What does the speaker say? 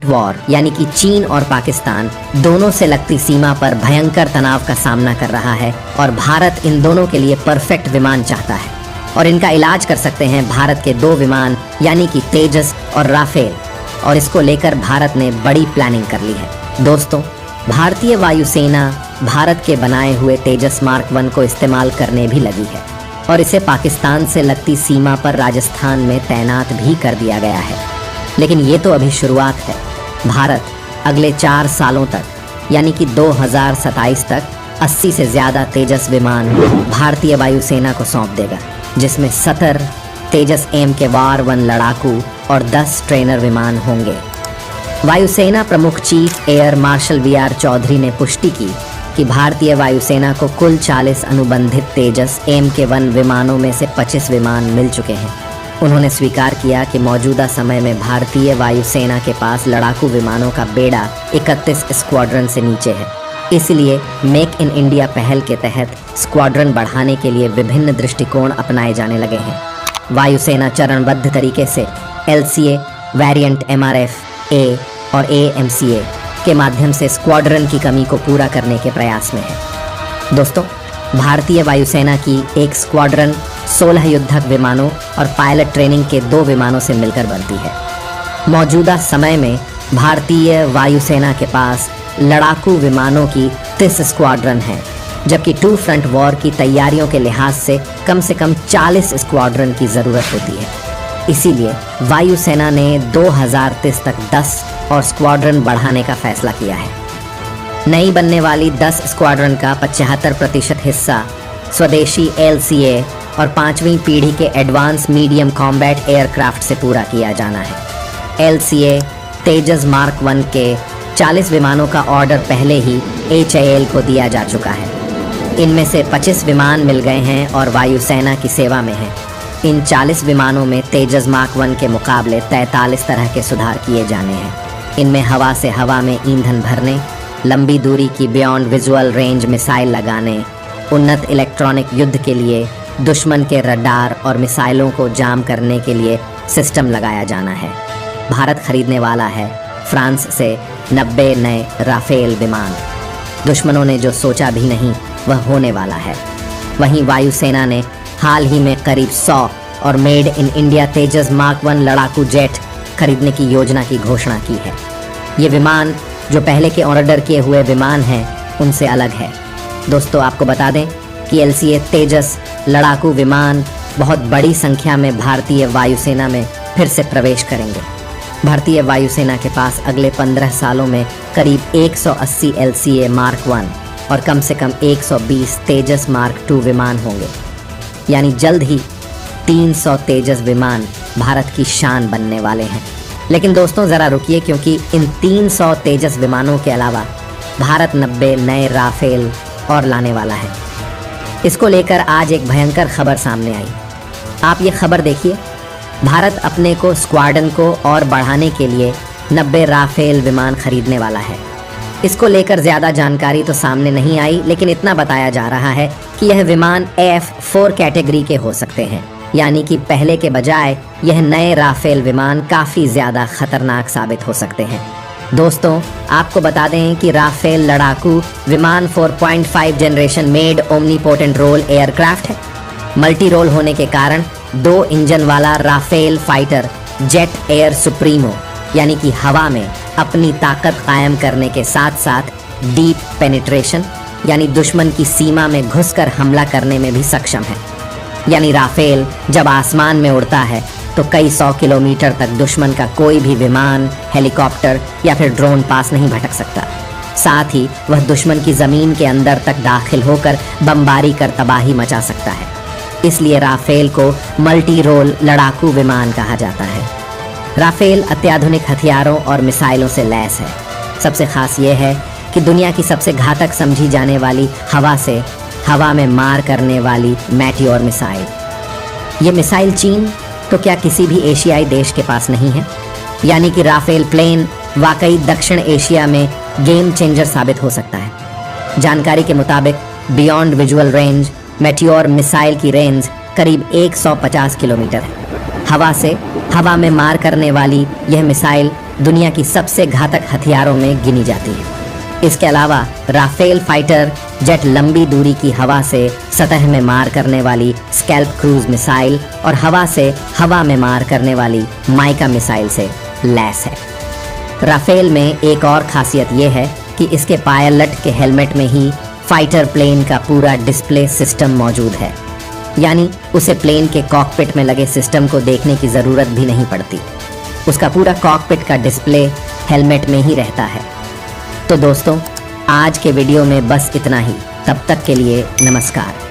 War यानी कि चीन और पाकिस्तान दोनों से लगती सीमा पर भयंकर तनाव का सामना कर रहा है और भारत इन दोनों के लिए परफेक्ट विमान चाहता है और इनका इलाज कर सकते हैं भारत के दो विमान यानी कि तेजस और राफेल, और इसको लेकर भारत ने बड़ी प्लानिंग कर ली है। दोस्तों, भारतीय वायुसेना भारत के बनाए हुए तेजस मार्क 1 को इस्तेमाल करने भी लगी है और इसे पाकिस्तान से लगती सीमा पर राजस्थान में तैनात भी कर दिया गया है। लेकिन ये तो अभी शुरुआत है। भारत अगले 4 सालों तक यानी कि 2027 तक 80 से ज़्यादा तेजस विमान भारतीय वायुसेना को सौंप देगा, जिसमें 70 तेजस MK-1 लड़ाकू और 10 ट्रेनर विमान होंगे। वायुसेना प्रमुख chief air marshal VR Chaudhary ने पुष्टि की कि भारतीय वायुसेना को कुल 40 अनुबंधित तेजस MK-1 विमानों में से 25 विमान मिल चुके हैं। उन्होंने स्वीकार किया कि मौजूदा समय में भारतीय वायुसेना के पास लड़ाकू विमानों का बेड़ा 31 स्क्वाड्रन से नीचे है। इसलिए मेक इन इंडिया पहल के तहत स्क्वाड्रन बढ़ाने के लिए विभिन्न दृष्टिकोण अपनाए जाने लगे हैं। वायुसेना चरणबद्ध तरीके से LCA, वेरिएंट MRF A और AMCA के माध्यम से स्क्वाड्रन की कमी को पूरा करने के प्रयास में है। दोस्तों, भारतीय वायुसेना की एक स्क्वाड्रन 16 युद्धक विमानों और पायलट ट्रेनिंग के 2 विमानों से मिलकर बनती है। मौजूदा समय में भारतीय वायुसेना के पास लड़ाकू विमानों की 30 स्क्वाड्रन है, जबकि 2 फ्रंट वॉर की तैयारियों के लिहाज से कम 40 स्क्वाड्रन की ज़रूरत होती है। इसीलिए वायुसेना ने 2030 तक 10 और स्क्वाड्रन बढ़ाने का फैसला किया है। नई बनने वाली 10 स्क्वाड्रन का 75% हिस्सा स्वदेशी LCA और 5वीं पीढ़ी के एडवांस मीडियम कॉम्बैट एयरक्राफ्ट से पूरा किया जाना है। LCA तेजस मार्क 1 के 40 विमानों का ऑर्डर पहले ही HAL को दिया जा चुका है। इनमें से 25 विमान मिल गए हैं और वायुसेना की सेवा में हैं। इन 40 विमानों में तेजस मार्क 1 के मुकाबले 43 तरह के सुधार किए जाने हैं। इनमें हवा से हवा में ईंधन भरने, लंबी दूरी की बियॉन्ड विजुअल रेंज मिसाइल लगाने, उन्नत इलेक्ट्रॉनिक युद्ध के लिए दुश्मन के रडार और मिसाइलों को जाम करने के लिए सिस्टम लगाया जाना है। भारत खरीदने वाला है फ्रांस से 90 नए राफेल विमान। दुश्मनों ने जो सोचा भी नहीं वह होने वाला है। वहीं वायुसेना ने हाल ही में करीब 100 और made in India Tejas mark 1 लड़ाकू जेट खरीदने की योजना की घोषणा की है। ये विमान जो पहले के ऑर्डर किए हुए विमान हैं उनसे अलग है। दोस्तों, आपको बता दें कि LCA तेजस लड़ाकू विमान बहुत बड़ी संख्या में भारतीय वायुसेना में फिर से प्रवेश करेंगे। भारतीय वायुसेना के पास अगले 15 सालों में करीब 180 LCA मार्क 1 और कम से कम 120 तेजस मार्क 2 विमान होंगे। यानी जल्द ही 300 तेजस विमान भारत की शान बनने वाले हैं। लेकिन दोस्तों, ज़रा रुकिए, क्योंकि इन 300 तेजस विमानों के अलावा भारत 90 नए राफेल और लाने वाला है। इसको लेकर आज एक भयंकर खबर सामने आई। आप ये खबर देखिए। भारत अपने को स्क्वाड्रन को और बढ़ाने के लिए 90 राफेल विमान खरीदने वाला है। इसको लेकर ज़्यादा जानकारी तो सामने नहीं आई, लेकिन इतना बताया जा रहा है कि यह विमान AF4 कैटेगरी के हो सकते हैं। यानी कि पहले के बजाय यह नए राफेल विमान काफ़ी ज़्यादा खतरनाक साबित हो सकते हैं। दोस्तों, आपको बता दें कि राफेल लड़ाकू विमान 4.5 generation made omnipotent role aircraft है। मल्टी रोल होने के कारण 2 इंजन वाला Rafale fighter jet air supremo यानी कि हवा में अपनी ताकत कायम करने के साथ साथ डीप पेनिट्रेशन यानी दुश्मन की सीमा में घुसकर हमला करने में भी सक्षम है। यानी राफेल जब आसमान में उड़ता है तो कई 100 किलोमीटर तक दुश्मन का कोई भी विमान, हेलीकॉप्टर या फिर ड्रोन पास नहीं भटक सकता। साथ ही वह दुश्मन की ज़मीन के अंदर तक दाखिल होकर बमबारी कर तबाही मचा सकता है। इसलिए राफेल को मल्टी रोल लड़ाकू विमान कहा जाता है। राफेल अत्याधुनिक हथियारों और मिसाइलों से लैस है। सबसे खास ये है कि दुनिया की सबसे घातक समझी जाने वाली हवा से हवा में मार करने वाली मैटियोर मिसाइल। ये मिसाइल चीन तो क्या किसी भी एशियाई देश के पास नहीं है। यानी कि राफेल प्लेन वाकई दक्षिण एशिया में गेम चेंजर साबित हो सकता है। जानकारी के मुताबिक बियॉन्ड विजुअल रेंज मैटियोर मिसाइल की रेंज करीब 150 किलोमीटर है। हवा से हवा में मार करने वाली यह मिसाइल दुनिया की सबसे घातक हथियारों में गिनी जाती है। इसके अलावा राफेल फाइटर जेट लंबी दूरी की हवा से सतह में मार करने वाली स्कैल्प क्रूज मिसाइल और हवा से हवा में मार करने वाली माइका मिसाइल से लैस है। राफेल में एक और खासियत यह है कि इसके पायलट के हेलमेट में ही फाइटर प्लेन का पूरा डिस्प्ले सिस्टम मौजूद है, यानी उसे प्लेन के कॉकपिट में लगे सिस्टम को देखने की ज़रूरत भी नहीं पड़ती। उसका पूरा कॉकपिट का डिस्प्ले हेलमेट में ही रहता है। तो दोस्तों, आज के वीडियो में बस इतना ही। तब तक के लिए नमस्कार।